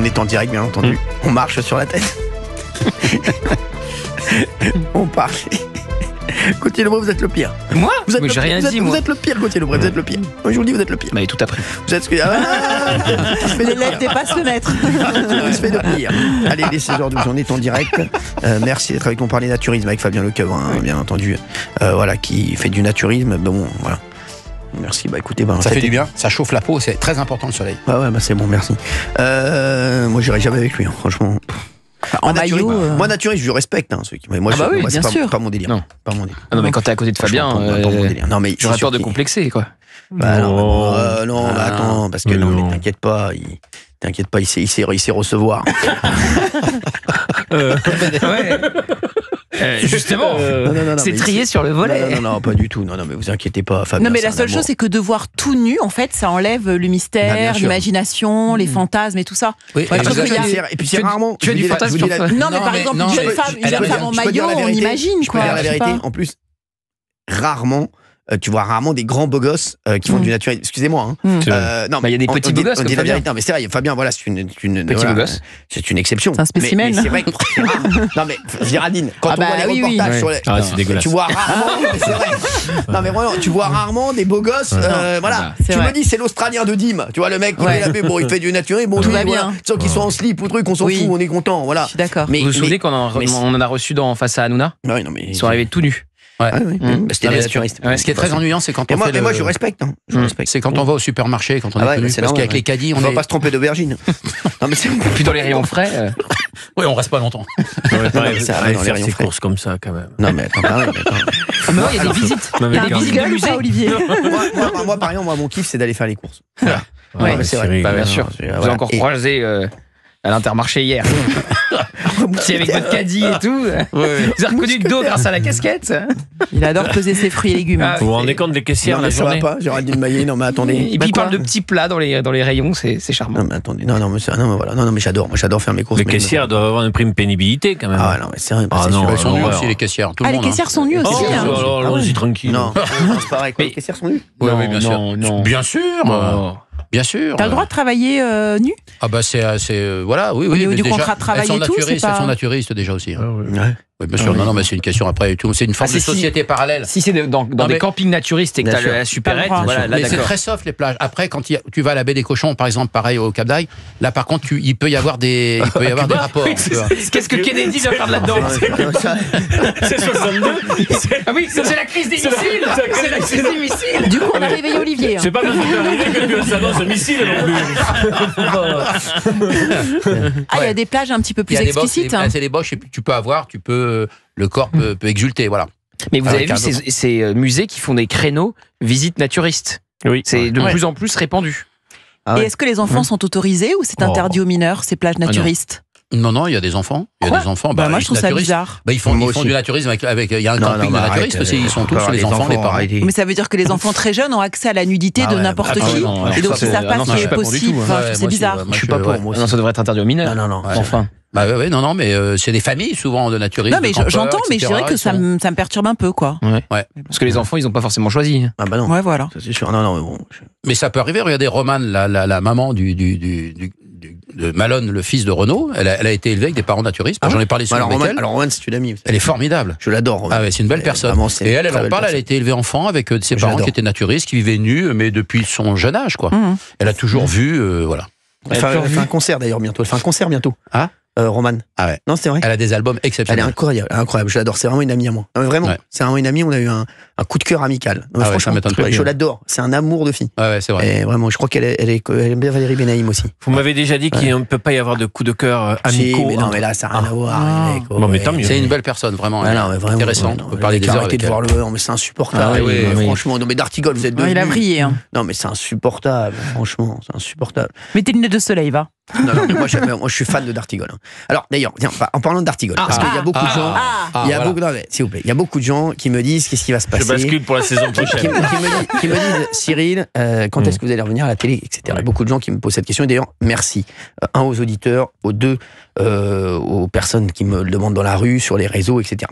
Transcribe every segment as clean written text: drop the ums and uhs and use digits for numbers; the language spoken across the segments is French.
On est en direct, bien entendu. On marche sur la tête. On parle. Gauthier Lebret, vous êtes le pire. Moi Vous êtes Mais le j'ai pire. rien dit, Vous moi. êtes le pire, Gauthier Lebret, vous êtes le pire. Moi, je vous le dis, vous êtes le pire. Bah, tout appris. Vous êtes ce que. L'élève dépasse le maître. Il se fait de pire. Allez, les 16h12, on est en direct. Merci d'être avec nous. On parlait naturisme avec Fabien Lecoeuvre, bien entendu. Voilà, qui fait du naturisme. Bon, voilà. Merci. Bah écoutez, ça fait du bien, ça chauffe la peau, c'est très important le soleil. Ouais, bah c'est bon, merci. Moi, j'irai jamais avec lui, hein, franchement. En maillot. Moi, naturiste, je le respecte. Ceux qui... Moi, bah oui, moi, c'est bien sûr. pas mon délire. Non. Pas mon délire. Ah non, mais quand t'es à côté de Fabien, Pas mon délire. Non, mais j'aurais c'est sûr peur de qu'il- complexer, quoi. Bah, non, bah, attends, parce que non, mais t'inquiète pas, il sait recevoir. Ouais. Justement, Non, c'est mais trié sur le volet. Non, pas du tout. Non, mais vous inquiétez pas, Fabien. Non, mais c'est la un seule amour. chose, c'est que de voir tout nu, en fait, ça enlève le Bah, bien mystère, sûr. l'imagination, les fantasmes et tout ça. Oui, Ouais, et je trouve qu'il y a- Et puis c'est rarement. tu as du fantasme sur ça. Non, mais Non, par mais- exemple, non, une mais- jeune femme, je peux dire en la maillot, on vérité. imagine, Je peux quoi. dire la je sais vérité. pas. En plus, rarement. Tu vois rarement des grands beaux gosses qui font du naturisme. Excusez-moi. Hein. Non, Bah, il y a des petits beaux gosses on comme dit la Fabien. vérité. Non, mais c'est vrai, Fabien, voilà, c'est une Petit voilà, beau gosse. c'est une exception. C'est un spécimen. Mais c'est vrai que c'est rare. Non, mais Géraldine, quand Ah on voit bah les oui, oui. reportages Ouais. sur les. Ah, c'est dégueulasse. Tu vois rarement, mais c'est vrai. Non, mais vraiment, tu vois rarement des beaux gosses. Voilà. c'est Tu vrai. me dis, c'est l'Australien de Dim. Tu vois, le mec qui Ouais. fait la bon, il fait du naturisme. Bon, Tout lui, va voilà. bien. Sans qu'ils soient en slip ou truc, on s'en Oui. fout, on est content. Voilà. Je suis d'accord. Mais, Vous vous souvenez qu'on mais- on en a reçu face à Hanouna? Ouais, non, mais. Ils sont arrivés tout nus. Ouais. Ah, oui. Bah, c'était Non, des mais naturistes. ouais. Ce qui est très ennuyant, c'est quand Et on moi, fait mais le- moi, je respecte. Hein. Je respecte. C'est quand on va au supermarché, quand on Ah est ouais, connu, c'est parce normal, qu'avec ouais. les caddies, On on va est... pas se tromper d'aubergine. Non, mais c'est. Puis dans les rayons frais. Oui, on reste pas longtemps. ça Allez dans les faire rayons ses frais. courses comme ça, quand même. Non, mais attends, pareil, mais attends. Ah, mais ouais, il y a des visites. Non, Il y a mais des quand visites Gueule de ou musée. pas, Olivier Moi, par exemple, mon kiff, c'est d'aller faire les courses. Voilà. Ouais, c'est vrai. Bah, bien sûr. Voilà. Vous avez encore croisé à l'Intermarché hier. C'est avec votre caddie et tout. Vous avez reconnu que dos grâce à la casquette. Il adore peser ses fruits et légumes. Ah, Vous vous rendez compte des caissières Non, la mais ça va journée pas, Géraldine Maillet, non mais attendez. Et Bah puis il quoi parle de petits plats dans les rayons, c'est charmant. Non mais attendez, non mais voilà, non mais j'adore, moi j'adore faire mes courses. Les mais- caissières doivent avoir une prime pénibilité, quand même. Ah ouais, non mais c'est vrai, Ah c'est non, sûr. Elles sont nues l'horreur. aussi, les caissières. Tout le Ah, les monde, hein. caissières sont nues aussi. Oh, hein. alors, allons-y tranquille. Non, c'est pareil, quoi. Les caissières sont nues. Oui, oui, bien sûr. Non. Bien sûr. Oh. Bien sûr. T'as le droit de travailler nu Ah bah c'est voilà, oui, oui. niveau mais du déjà, contrat de travail elles sont et tout, naturistes, c'est pas- elles sont naturistes déjà aussi. hein. Ouais. Oui, bien sûr. Non, non, mais c'est une question après et tout. C'est une forme Ah, de si, si. société parallèle. Si c'est dans Non, des mais- campings naturistes et que Bien t'as sûr. la supérette, Pas le droit. voilà, là Mais c'est d'accord. très soft les plages. Après, quand tu vas à la baie des Cochons, par exemple, pareil au Cap d'Aille, là par contre, il peut y avoir des rapports. Oui, tu vois. Qu'est-ce que Kennedy vient faire de là-dedans? C'est 62. Ah oui, c'est la crise des missiles. C'est la crise des missiles. Du coup, on a réveillé Olivier. hein. C'est pas parce que t'es arrivé que tu s'annonce un missile non plus. Ah, il y a des plages un petit peu Il plus y a des box, explicites. hein. c'est des boches et puis tu peux avoir, le corps peut exulter, voilà. Mais vous avez Avec vu un ces musées qui font des créneaux visites naturistes. Oui. C'est de Ouais. plus en plus répandu. Ah ouais. Et est-ce que les enfants sont autorisés ou c'est interdit aux mineurs, ces plages naturistes? Non, non, il y a des enfants. Il y a des enfants. Bah, moi, ils je trouve ça naturistes. bizarre. Bah, ils font Moi du aussi. naturisme il y a un camping de naturistes aussi. Ils sont tous les enfants, les parents. Mais ça veut dire que les enfants très jeunes ont accès à la nudité Ah de ouais, n'importe bah, qui. non, Et donc, ça, ils savent pas non, ce ça, qui je est suis pas pour du possible. tout, Enfin, Ouais, c'est moi aussi, bizarre. ouais, moi, Je suis pas pour, moi Non, aussi. ça devrait être interdit aux mineurs. Non. Enfin. Bah ouais, non, mais c'est des familles souvent de naturistes. Non, mais de campeurs, j'entends, mais je etc., dirais que ils ça sont- me perturbe un peu, quoi. Parce que les enfants, ils n'ont pas forcément choisi. Ah bah non. Ouais, voilà. Ça, c'est sûr. Non, mais bon. Mais ça peut arriver. Regardez Romane, la maman de Malone, le fils de Renaud. Elle a été élevée avec des parents naturistes. J'en ai parlé sur Alors, avec elle. Roman, c'est une amie. Elle est formidable. Je l'adore. Roman. Ah ouais, c'est une belle personne. Vraiment, c'est Et une elle très en belle parle. Elle a personne. été élevée enfant avec ses parents J'adore. qui étaient naturistes, qui vivaient nus, mais depuis son jeune âge, quoi. Mhm. Elle a toujours vu, voilà. Elle fait un concert d'ailleurs bientôt. Elle fait un concert bientôt. Ah Roman. Ah ouais. Non, c'est vrai. Elle a des albums Elle est exceptionnels. incroyable, incroyable. Je l'adore. C'est vraiment une amie à moi. Non, mais vraiment, Ouais. c'est vraiment une amie. On a eu un coup de cœur amical. Non, mais Ah ouais, ça m'étonne pas. je l'adore. C'est un amour de fille. Ouais, c'est vrai. Et vraiment, je crois qu'elle aime bien Valérie Benaïm aussi. Vous m'avez déjà dit qu'il ne peut pas y avoir de coups de cœur amicaux. Si, mais non, entre- mais là, ça n'a rien à voir. Ah. mec. Bon, mais tant mieux. C'est une belle personne, vraiment. Ah non, mais vraiment, intéressante. non, On peut parler des heures arrêtez avec de elle. voir le. Non, mais c'est insupportable. Ah oui, oui. Franchement, non, mais d'Artigol, vous êtes Non, il a devenus- brillé. hein. Non, mais c'est insupportable. Franchement, c'est insupportable. Mettez le nez de soleil, va. Non, mais moi, je suis fan de d'Artigol. Alors, d'ailleurs, tiens, en parlant d'Artigol, parce qu'il y a beaucoup de gens. Ah, Il y a voilà. beaucoup, non, mais, s'il vous plaît, il y a beaucoup de gens qui me disent qu'est-ce qui va se Je passer. bascule pour la saison qui prochaine. me disent Cyril, quand est-ce que vous allez revenir à la télé, etc. Il y a beaucoup de gens qui me posent cette question. Et d'ailleurs, merci. Un, aux auditeurs, aux deux, aux personnes qui me le demandent dans la rue, sur les réseaux, etc.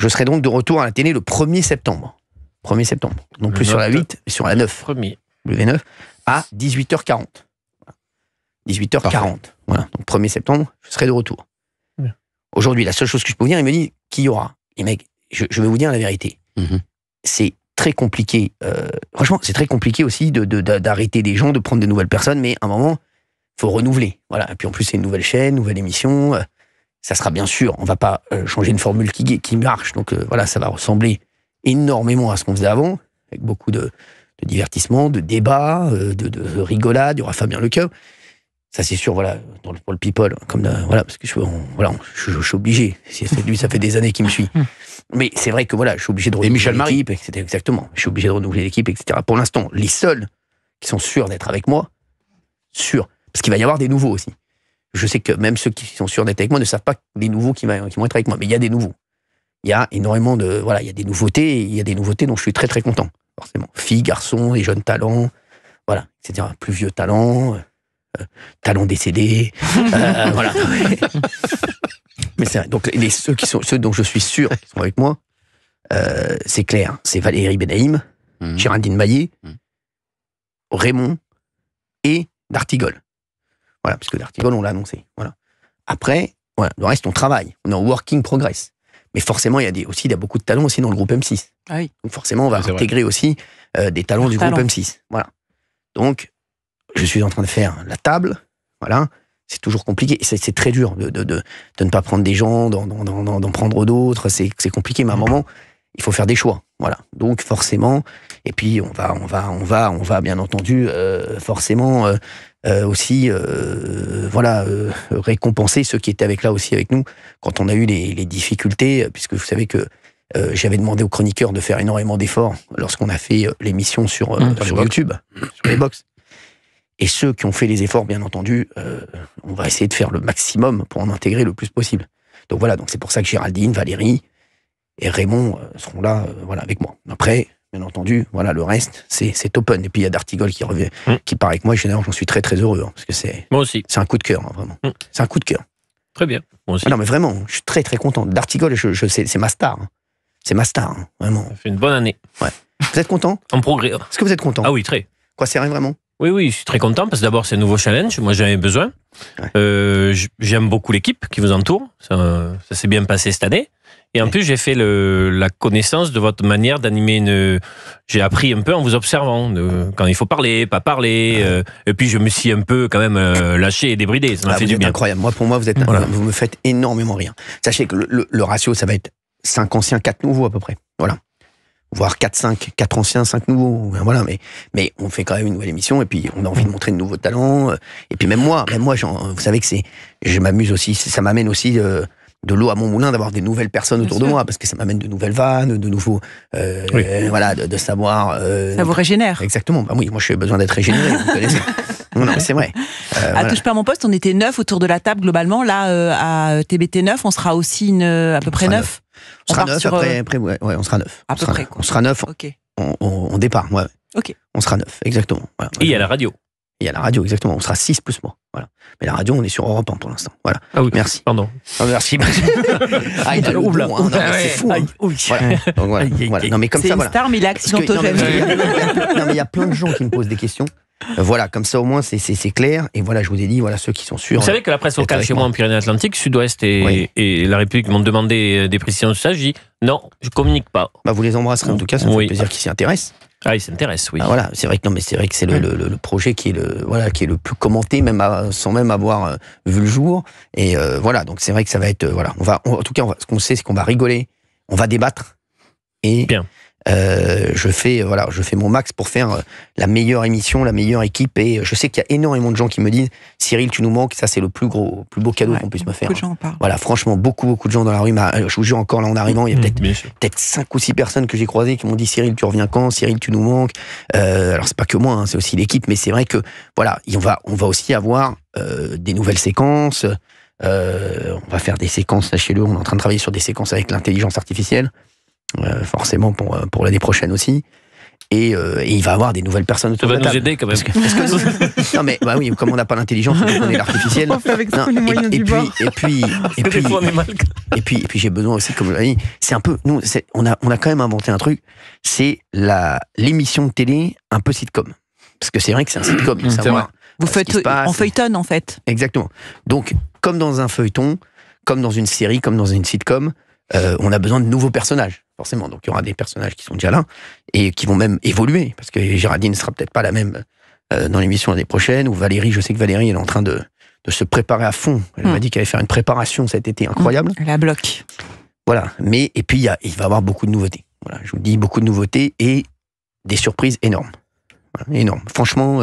Je serai donc de retour à la télé le 1er septembre. 1er septembre. Non plus sur la 8, mais sur la 9. Premier. Le V9, à 18h40. 18h40. Voilà. Donc 1er septembre, je serai de retour. Bien. Aujourd'hui, la seule chose que je peux vous dire, il me dit qui y aura. Et mec, je vais vous dire la vérité. C'est très compliqué. Franchement, c'est très compliqué aussi d'arrêter des gens, de prendre de nouvelles personnes, mais à un moment, il faut renouveler. Voilà. Et puis en plus, c'est une nouvelle chaîne, nouvelle émission. Ça sera bien sûr, on va pas changer une formule qui marche. Donc voilà, ça va ressembler énormément à ce qu'on faisait avant, avec beaucoup de divertissement, de débats, de rigolade. Il y aura Fabien Lecoeur. Ça, c'est sûr, voilà, pour le people, voilà, parce que je suis obligé. Lui, ça fait des années qu'il me suit. Mais c'est vrai que voilà, je suis obligé de renouveler l'équipe, etc. Exactement. Je suis obligé de renouveler l'équipe, etc. Pour l'instant, les seuls qui sont sûrs d'être avec moi, parce qu'il va y avoir des nouveaux aussi. Je sais que même ceux qui sont sûrs d'être avec moi ne savent pas les nouveaux qui vont être avec moi. Mais il y a des nouveaux. Il y a énormément il y a des nouveautés, et il y a des nouveautés dont je suis très très content, forcément. Filles, garçons, les jeunes talents, voilà, etc. Plus vieux talents, talents décédés, voilà. Mais c'est vrai. Donc ceux dont je suis sûr qui sont avec moi, c'est clair, c'est Valérie Benaïm, Géraldine Maillet, Raymond et D'Artigol. Voilà, parce que D'Artigol, on l'a annoncé. Voilà. Après, voilà, le reste, on travaille. On est en working progress. Mais forcément, il y a beaucoup de talents aussi dans le groupe M6. Ah oui. Donc forcément, on va intégrer aussi des talents du groupe M6. Voilà. Donc, je suis en train de faire la table. Voilà. C'est toujours compliqué. C'est très dur de ne pas prendre des gens, d'en prendre d'autres. C'est compliqué, mais à un moment, il faut faire des choix. Voilà. Donc forcément, et puis on va bien entendu forcément aussi récompenser ceux qui étaient avec nous quand on a eu les difficultés, puisque vous savez que j'avais demandé aux chroniqueurs de faire énormément d'efforts lorsqu'on a fait l'émission sur YouTube, sur les box. Et ceux qui ont fait les efforts, bien entendu, on va essayer de faire le maximum pour en intégrer le plus possible. Donc voilà, donc c'est pour ça que Géraldine, Valérie et Raymond seront là, avec moi. Après, bien entendu, voilà, le reste, c'est open. Et puis il y a D'Artigol qui revient, qui part avec moi. Et j'en suis très très heureux, parce que moi aussi. C'est un coup de cœur, vraiment. C'est un coup de cœur. Très bien. Moi aussi. Non, mais vraiment, je suis très très content. D'Artigol, c'est ma star. C'est ma star, vraiment. Ça fait une bonne année. Ouais. Vous êtes content? En progrès. Est-ce que vous êtes content? Ah oui, très. Quoi, c'est vrai, vraiment? Oui, je suis très content parce que d'abord, c'est un nouveau challenge. Moi, j'en avais besoin. Ouais. J'aime beaucoup l'équipe qui vous entoure. Ça s'est bien passé cette année. Et en plus, j'ai fait la connaissance de votre manière d'animer J'ai appris un peu en vous observant, quand il faut parler, pas parler. Et puis, je me suis un peu quand même lâché et débridé. Ça m'a fait du bien. Incroyable. Pour moi, vous me faites énormément rire. Sachez que le ratio, ça va être 5 anciens, 4 nouveaux à peu près. Voilà. Voire 4 anciens, 5 nouveaux. Voilà, mais on fait quand même une nouvelle émission, et puis on a envie de montrer de nouveaux talents. Et puis même moi, vous savez que je m'amuse aussi, ça m'amène aussi de l'eau à mon moulin d'avoir des nouvelles personnes autour de moi, parce que ça m'amène de nouvelles vannes, de nouveaux, voilà, de savoir. Ça vous régénère. Exactement. Bah oui, moi j'ai besoin d'être régénéré, vous connaissez. Non, c'est vrai. Touche pas à mon poste, on était 9 autour de la table globalement. Là, à TBT 9, on sera aussi à peu près 9. On sera 9 après, on sera 9. À peu près. On sera 9 on départ, ouais. Ok. On sera 9, exactement. Voilà. Et il y a la radio. Il y a la radio, exactement. On sera 6 plus moi. Voilà. Mais la radio, on est sur Europe 1 pour l'instant. Voilà. Ah oui. Merci. Pardon. Merci. Il a le bon, hein. Non, c'est fou. Hein. Voilà. Donc, voilà. Non, mais comme c'est ça, une voilà. star, mais il est accidentogène. Non, mais il y a plein de gens qui me posent des questions. Voilà, comme ça au moins c'est clair. Et voilà, je vous ai dit, voilà ceux qui sont sûrs. Vous savez que la presse locale chez moi en Pyrénées-Atlantiques, Sud-Ouest et la République m'ont demandé des précisions sur ça. Je dis non, je communique pas. Bah vous les embrasserez en tout cas, ça me fait plaisir qu'ils s'y intéressent. Ah, ils s'intéressent, oui. Bah voilà, c'est vrai que c'est le projet qui est le plus commenté, sans même avoir vu le jour. Et voilà, donc c'est vrai que ça va être en tout cas, ce qu'on sait, c'est qu'on va rigoler, on va débattre. Et bien. Je fais mon max pour faire la meilleure émission, la meilleure équipe, et je sais qu'il y a énormément de gens qui me disent Cyril, tu nous manques, ça c'est le plus beau cadeau qu'on puisse me faire. Beaucoup de gens en parlent. Voilà, franchement, beaucoup de gens dans la rue, je vous jure, encore là en arrivant, il y a peut-être 5 ou 6 personnes que j'ai croisées qui m'ont dit Cyril, tu reviens quand? Cyril, tu nous manques. Alors c'est pas que moi, hein, c'est aussi l'équipe, mais c'est vrai que voilà, on va aussi avoir des nouvelles séquences. On va faire des séquences, sachez-le, on est en train de travailler sur des séquences avec l'intelligence artificielle. Forcément pour l'année prochaine aussi, et il va y avoir des nouvelles personnes autour de la table. Ça va nous aider quand même. Non mais bah oui, comme on n'a pas l'intelligence, on connaît l'artificiel. On fait avec les moyens du bord. Et puis j'ai besoin aussi, comme je l'ai dit, c'est un peu, nous, on a quand même inventé un truc, c'est l'émission de télé un peu sitcom, parce que c'est vrai que c'est un sitcom, il faut savoir. On feuilletonne en fait. Exactement. Donc, comme dans un feuilleton, comme dans une série, comme dans une sitcom, on a besoin de nouveaux personnages, forcément. Donc, il y aura des personnages qui sont déjà là et qui vont même évoluer, parce que Géraldine ne sera peut-être pas la même dans l'émission l'année prochaine, ou Valérie, je sais que Valérie, elle est en train de se préparer à fond. Elle m'a dit qu'elle allait faire une préparation cet été incroyable. Elle a bloc. Voilà. Et puis, il va y avoir beaucoup de nouveautés. Voilà. Je vous dis, beaucoup de nouveautés et des surprises énormes. Voilà, énormes. Franchement,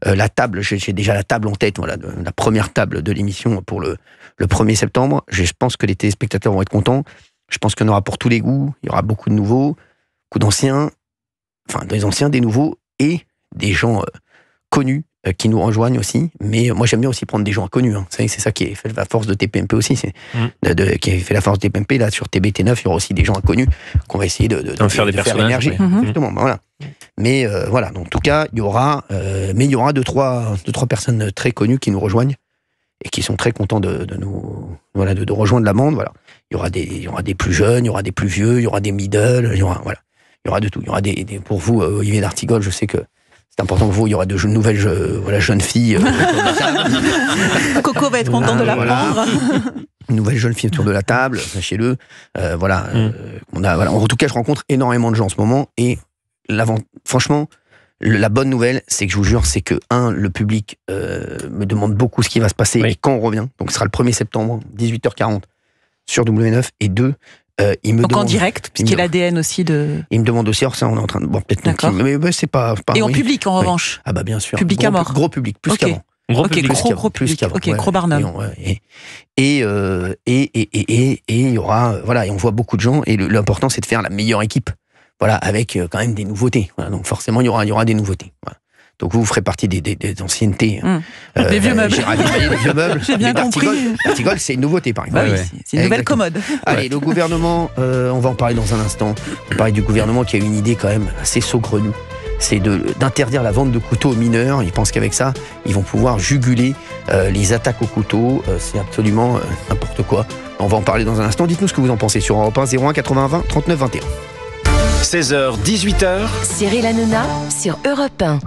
la table, j'ai déjà la table en tête, voilà, la première table de l'émission pour le 1er septembre. Je pense que les téléspectateurs vont être contents. Je pense qu'il y en aura pour tous les goûts. Il y aura beaucoup de nouveaux, beaucoup d'anciens, enfin des anciens, des nouveaux et des gens connus qui nous rejoignent aussi. Mais moi, j'aime bien aussi prendre des gens inconnus. Hein. Vous savez, c'est ça qui a fait la force de TPMP aussi. Qui a fait la force de TPMP. Là, sur TBT9, il y aura aussi des gens inconnus qu'on va essayer de faire des personnages. L'énergie. Justement, voilà. Mais voilà, donc, en tout cas, il y aura, mais il y aura deux, trois personnes très connues qui nous rejoignent et qui sont très contents de nous, voilà, de rejoindre la bande. Voilà. Il y aura des plus jeunes, il y aura des plus vieux, il y aura des middle, il y aura de tout. Il y aura pour vous, Olivier d'Artigol, je sais que c'est important pour vous, il y aura de nouvelles jeunes filles. Coco va être content de l'apprendre. Une nouvelle jeune fille autour de la table, sachez-le. En tout cas, je rencontre énormément de gens en ce moment et franchement, la bonne nouvelle, c'est que je vous jure, c'est que, le public me demande beaucoup ce qui va se passer et quand on revient. Donc, ce sera le 1er septembre, 18h40 sur W9. Et 2, il me demande... en direct, puisqu'il y a l'ADN aussi de... Il me demande aussi, alors ça, on est en train de... Bon, peut-être... D'accord. Mais c'est pas... Et en public, en revanche. Ah bah, bien sûr. Public à mort. Gros public, plus qu'avant. Gros public. Ok, gros Barnum. Et il y aura... Voilà, et on voit beaucoup de gens. Et l'important, c'est de faire la meilleure équipe. Voilà, avec quand même des nouveautés. Voilà, donc forcément, il y aura des nouveautés. Voilà. Donc vous ferez partie des anciennetés. Des vieux meubles. Des vieux meubles. J'ai bien compris. L'artigol, c'est une nouveauté, par exemple. Bah oui, c'est une nouvelle commode. Allez, le gouvernement, on va en parler dans un instant. On va parler du gouvernement qui a une idée quand même assez saugrenue. C'est d'interdire la vente de couteaux aux mineurs. Ils pensent qu'avec ça, ils vont pouvoir juguler les attaques au couteau. C'est absolument n'importe quoi. On va en parler dans un instant. Dites-nous ce que vous en pensez sur Europe 1 01 80 20 39 21. 16h, 18h. Cyril Hanouna sur Europe 1.